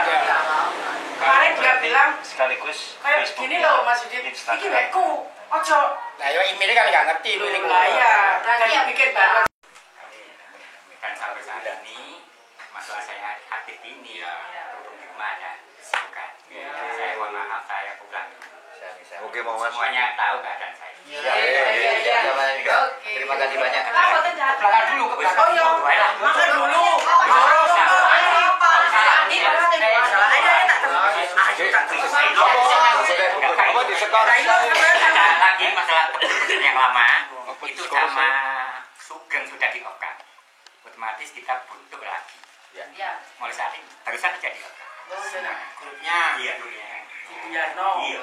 Kemarin dia bilang sekaligus kayak gini loh Mas Yudit, iki wekku, ojo. Nah ya emailnya kan nggak ngerti ini. Lah iya, dan bikin baru. Kan sampai saat ini masalah saya aktif ini ya gimana silakan. Saya mohon maaf saya pulang. Oke, mau Mas. Semuanya tahu keadaan saya. Terima kasih banyak. Belakang dulu ke belakang. Oh iya, makan dulu. Apa di sekor? Lagi masalah yang lama itu sama Sugeng sudah di-off-kan. Otomatis kita buntu lagi. Mulai saat ini barusan saja di-off-kan. Grupnya. Iya dulunya. Iya, no. Iya.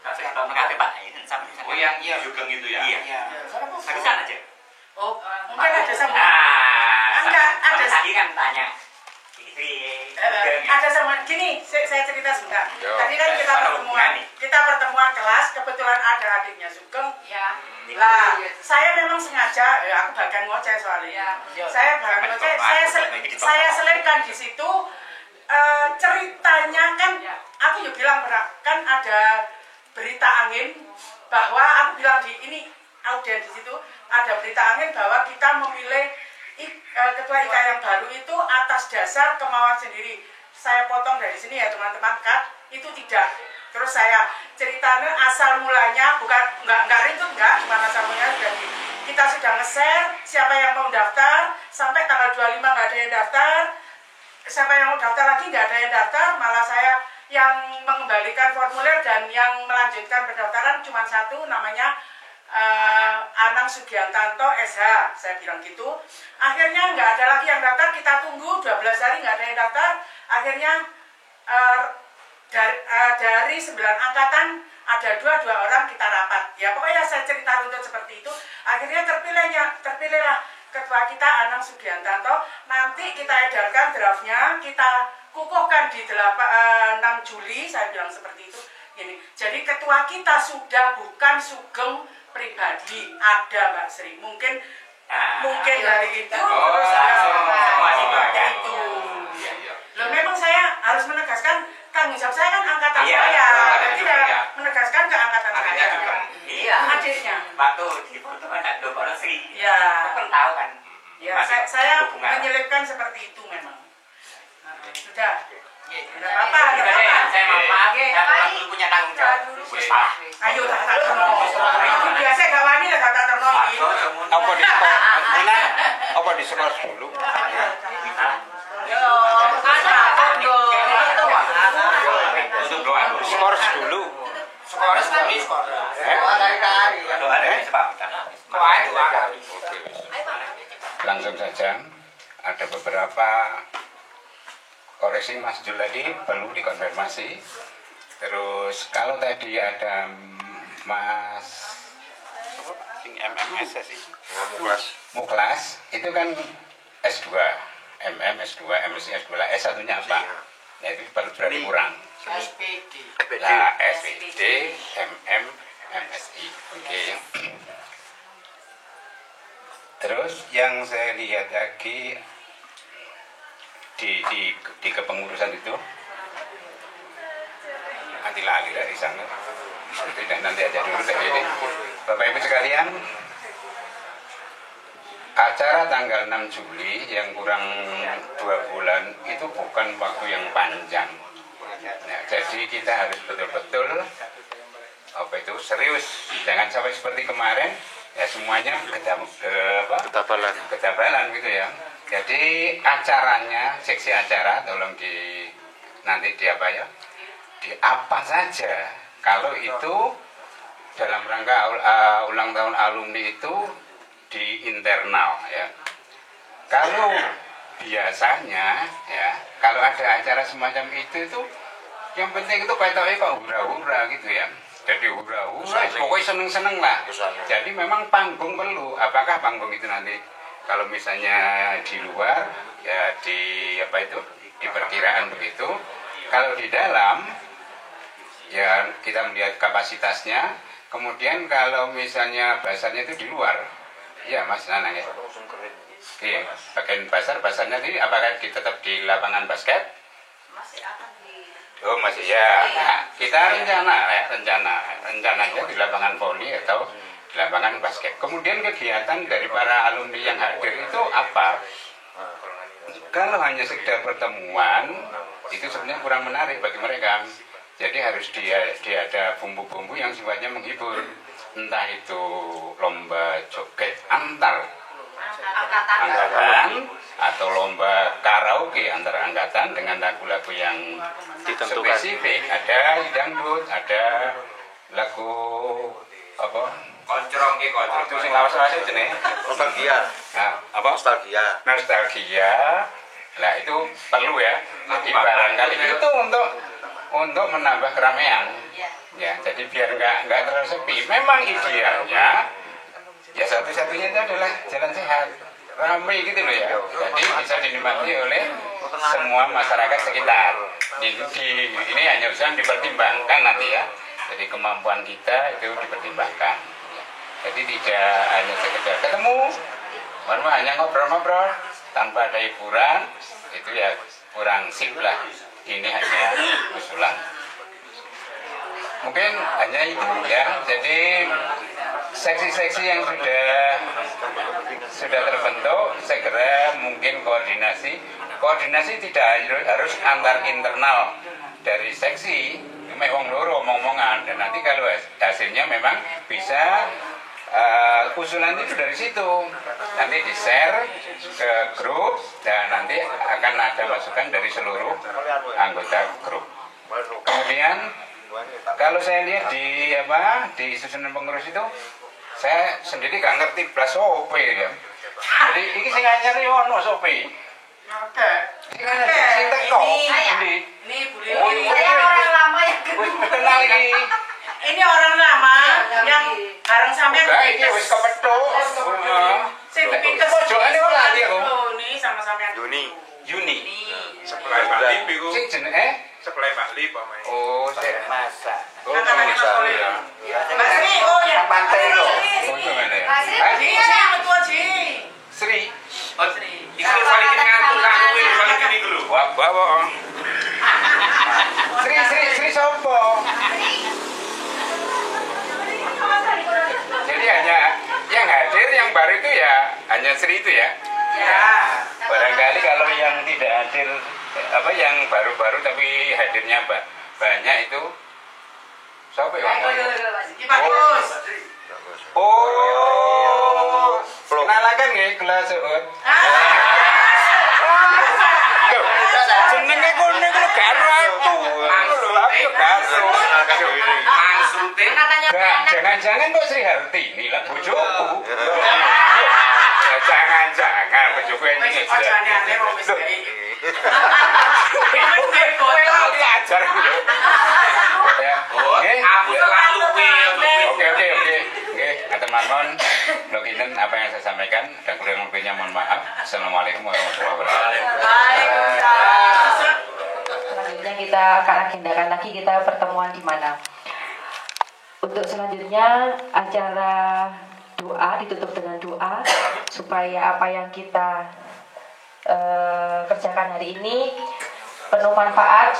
Kalau mengatai Pak ini sampai Oh yang Sugeng itu ya? Iya. Barusan aja. Oh, mungkin ada sama. Enggak, ada tadi kan tanya. Ada sama gini, saya cerita sebentar. Tadi kan kita pertemuan kelas, kebetulan ada adiknya Sugeng. Ya. Lah, saya memang sengaja, aku bagian ngoceh soalnya. Saya bagian ngoceh, saya selipkan di situ ceritanya kan. Aku juga bilang kan ada berita angin bahwa aku bilang di ini audien di situ ada berita angin bahwa kita memilih ketua IK yang baru itu atas dasar kemauan sendiri. Saya potong dari sini ya teman-teman, cut itu tidak. Terus saya ceritanya asal mulanya bukan nggak ribut nggak, cuma asal mulanya kita sudah nge-share siapa yang mau daftar sampai tanggal 25 nggak ada yang daftar. Siapa yang mau daftar lagi nggak ada yang daftar, malah saya yang mengembalikan formulir dan yang melanjutkan pendaftaran cuma satu, namanya Anang Sugiantanto SH, saya bilang gitu. Akhirnya nggak ada lagi yang daftar, kita tunggu 12 hari nggak ada yang daftar. Akhirnya dari 9 angkatan ada dua orang kita rapat. Ya pokoknya saya cerita runtut seperti itu. Akhirnya terpilihlah ketua kita Anang Sugiantanto. Nanti kita edarkan draftnya, kita kukuhkan di 6 Juli, saya bilang seperti itu. Gini, jadi ketua kita sudah bukan Sugeng pribadi, ada Mbak Sri, mungkin dari itu terus seperti itu. Loh, memang saya harus menegaskan tanggung jawab saya kan angkatan saya, jadi ya menegaskan ke angkatan saya. Iya, adiknya. Waktu di foto kan ada dua Sri. Iya. Kan tahu kan. Ya, saya menyelipkan seperti itu memang. Sudah. Tidak apa-apa, saya maaf, saya punya tanggung jawab. Ayo, tak terno. Itu biasa gak wani lah kata terno ini. Apa di skor? Apa di skor dulu? Skor dulu. Langsung saja, ada beberapa koreksi Mas Jul tadi perlu dikonfirmasi. Terus kalau tadi ada Mas MMS sih, Muklas itu kan S2, MM S2, MSc S2 lah, S1-nya apa? Ya itu berarti kurang. SPD. Lah SPD, MM, MSI. Oke. Terus yang saya lihat lagi di kepengurusan itu nanti lagi dari sana. Tidak, nanti aja dulu deh ini. Bapak Ibu sekalian, acara tanggal 6 Juli yang kurang 2 bulan itu bukan waktu yang panjang. Nah, jadi kita harus betul-betul serius, jangan sampai seperti kemarin ya semuanya kedabalan gitu ya. Jadi acaranya, seksi acara tolong nanti di apa saja. Kalau itu dalam rangka ulang tahun alumni itu di internal ya. Kalau biasanya ya, kalau ada acara semacam itu yang penting itu petoknya kok hura-hura gitu ya. Jadi hura-hura, pokoknya seneng-seneng lah. Jadi memang panggung perlu. Apakah panggung itu nanti kalau misalnya di luar ya di perkiraan begitu. Kalau di dalam ya kita melihat kapasitasnya. Kemudian kalau misalnya bahasanya itu di luar, Iya Mas Nanang ya. Iya, bagian pasarnya ini apakah tetap di lapangan basket? Masih akan di. Oh masih ya. Nah, kita rencananya di lapangan voli atau di lapangan basket. Kemudian kegiatan dari para alumni yang hadir itu apa? Kalau hanya sekedar pertemuan itu sebenarnya kurang menarik bagi mereka. Jadi harus dia ada bumbu-bumbu yang sifatnya menghibur. Entah itu lomba joget antar angkatan atau lomba karaoke antar angkatan dengan lagu-lagu yang spesifik. Ada dangdut, ada lagu apa? Koncrong ki koncrong. Itu sing lawas-lawas itu nih. Nostalgia. Nah, apa? Nostalgia. Nah, itu perlu ya. Jadi barangkali itu untuk menambah keramaian. Ya, jadi biar nggak terlalu sepi. Memang idealnya ya satu-satunya itu adalah jalan sehat, ramai gitu loh ya. Jadi bisa dinikmati oleh semua masyarakat sekitar. Ini hanya usaha dipertimbangkan nanti ya. Jadi kemampuan kita itu dipertimbangkan. Jadi tidak hanya sekedar ketemu, hanya ngobrol-ngobrol tanpa ada hiburan, itu ya kurang sip lah. Ini hanya usulan. Mungkin hanya itu ya. Jadi seksi-seksi yang sudah terbentuk segera mungkin koordinasi tidak harus antar internal dari seksi, memang loro omong-omongan, dan nanti kalau hasilnya memang bisa usulan itu dari situ nanti di share ke grup dan nanti akan ada masukan dari seluruh anggota grup. Kemudian kalau saya lihat di susunan pengurus itu, saya sendiri gak ngerti belas sope ya. Jadi ini sing anyar iki ono sope. Oke. Sing teko. Ini Bu Lili. Saya orang lama yang wis kenal iki. Ini orang lama yang bareng sampean. Iki wis kepethuk. Sing pintes pojokane kok lali aku. Ini sama sampean. Yuni. Sebelah Pak Lip iku. Sing jenenge sebelah Pak Lip pamae. Oh, saya masak. Oh, masak ya. Mas Sri, oh ya. Pantai lo. Untuk mana ya? Ji, saya ketua Ji. Sri. Oh, iku paling ngantuk aku paling gini dulu. Wah. Sri sopo? Jadi hanya yang hadir yang baru itu ya hanya Sri itu ya. Ya. Barangkali kalau yang tidak hadir yang baru-baru tapi hadirnya banyak itu siapa ya? Bagus. Oh, kenalakan nggih kelas Uut. Jenenge kono niku gak aku. Aku gak Maksudnya jangan-jangan kok Sri Hartini lah bojoku. Jangan bojoku ini. Ojane ane wong wis kae. Ajar gitu. Ya. aku selalu Oke. Nggih, ngaten mawon. Lho kinten apa yang saya sampaikan dan kurang lebihnya mohon maaf. Assalamualaikum warahmatullahi wabarakatuh. Waalaikumsalam. Selanjutnya kita akan agendakan lagi kita pertemuan di mana. Untuk selanjutnya acara doa ditutup dengan doa supaya apa yang kita kerjakan hari ini penuh manfaat,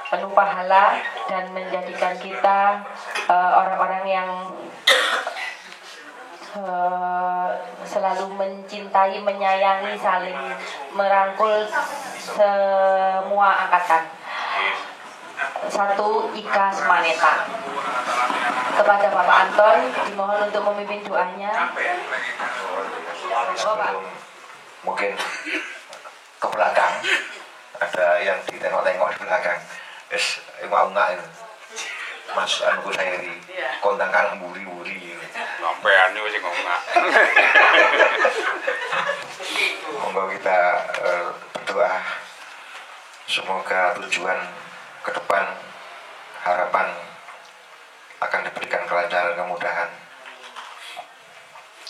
penuh pahala dan menjadikan kita orang-orang yang selalu mencintai, menyayangi, saling merangkul semua angkatan. Satu Ika Semaneta. Kepada Bapak Anton dimohon untuk memimpin doanya. Bapak. Mungkin ke belakang ada yang ditengok-tengok di belakang. Enggak itu. Mas Anku Sairi kontak kalah buri-buri. Sampean niku sing ngomong. Monggo kita berdoa semoga tujuan ke depan harapan akan diberikan kelancaran kemudahan.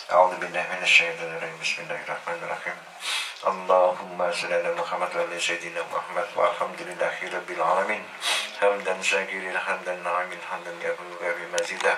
A'udzubillahi minasyaitonir rajim. Bismillahirrahmanirrahim. Allahumma shalli ala Muhammad wa ala sayyidina Muhammad walhamdulillahirabbil alamin. حمدا شاكرا حمدا ناعما حمدا يبلغ بمزيدا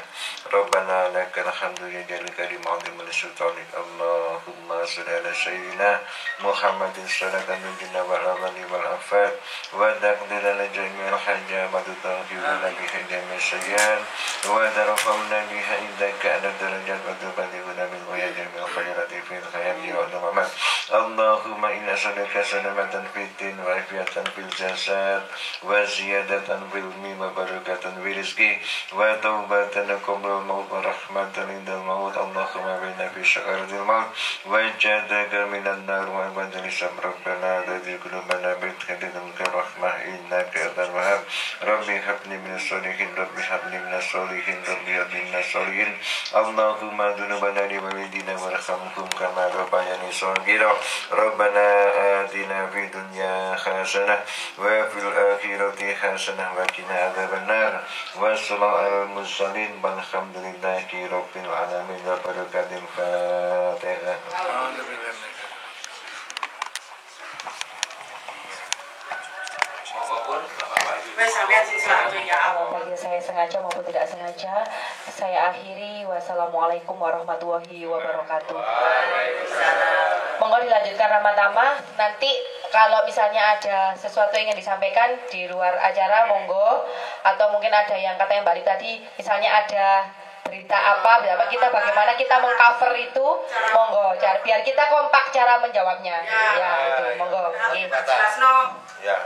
ربنا لك الحمد يا جل الكريم عظيم السلطان اللهم صل على سيدنا محمد صلاة تنجينا والأمل والعافية وتقضي لنا جميع الحاجات وتطهر لنا بها جميع السيئات وترفعنا بها عندك أعلى الدرجات وتبلغنا بالغاية جميع الخيرات في الحياة والممات اللهم إنا نسألك سلامة في الدين وعافية في الجسد وزيادة في العلم وبركة في الرزق وتوبة قبل الموت ورحمة عند الموت اللهم بنا في شغرة الموت وجادك من النار وأبدا لسم ربنا الذي قلوبنا بتخدمك الرحمة إنك أنت الوهاب ربي هب لي من الصالحين ربي هب لي من الصالحين ربي هب لي من الصالحين اللهم ذنوبنا لوالدينا وارحمهم كما ربياني صغيرا ربنا آتنا في الدنيا حسنة وفي الآخرة حسنة وقنا عذاب النار والصلاة على المرسلين والحمد لله رب العالمين وبركات الفاتحة. Apabila saya sengaja maupun tidak sengaja, saya akhiri. Wassalamualaikum warahmatullahi wabarakatuh. Monggo dilanjutkan Ramadama. Nanti kalau misalnya ada sesuatu yang ingin disampaikan di luar acara, monggo. Atau mungkin ada yang katanya Mbak Ri tadi, misalnya ada berita apa, kita bagaimana kita mengcover itu, monggo. Biar kita kompak cara menjawabnya. Ya, itu monggo. Ya.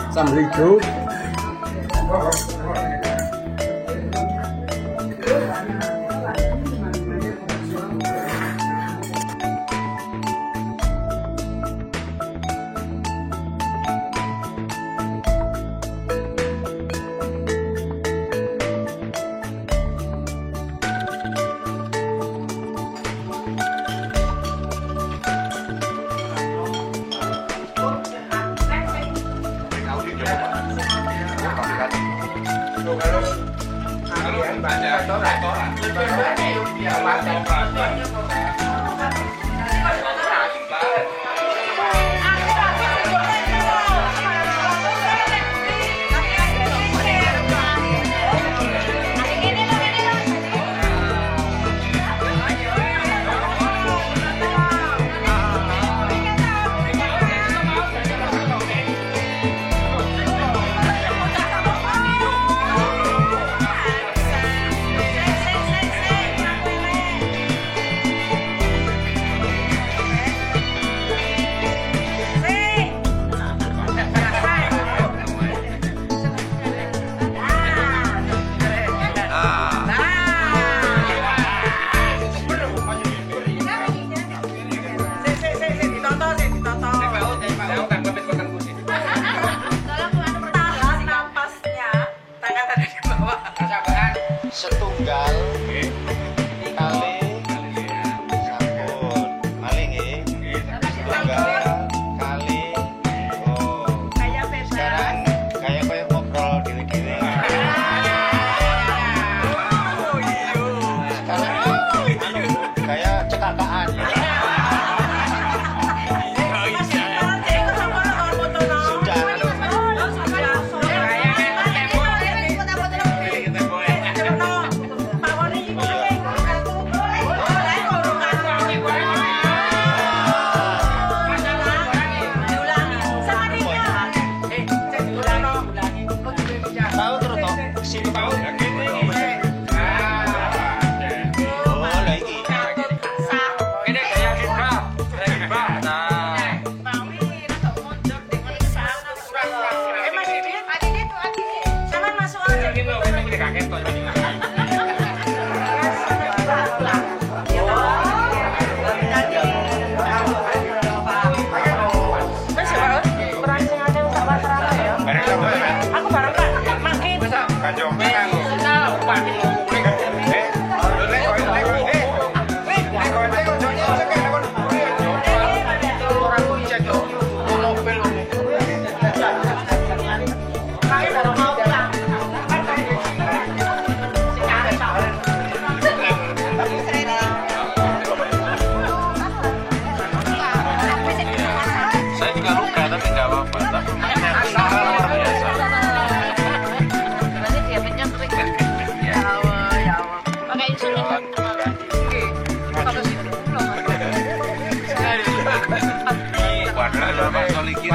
Sambal hijau. Saya juga luka tapi nggak apa-apa. Tapi mainnya luar biasa. Berarti diabetesnya sering kan? Ya Allah. Pakai insulin kan? Kalau situ belum. Waduh, ada Pak Solikin.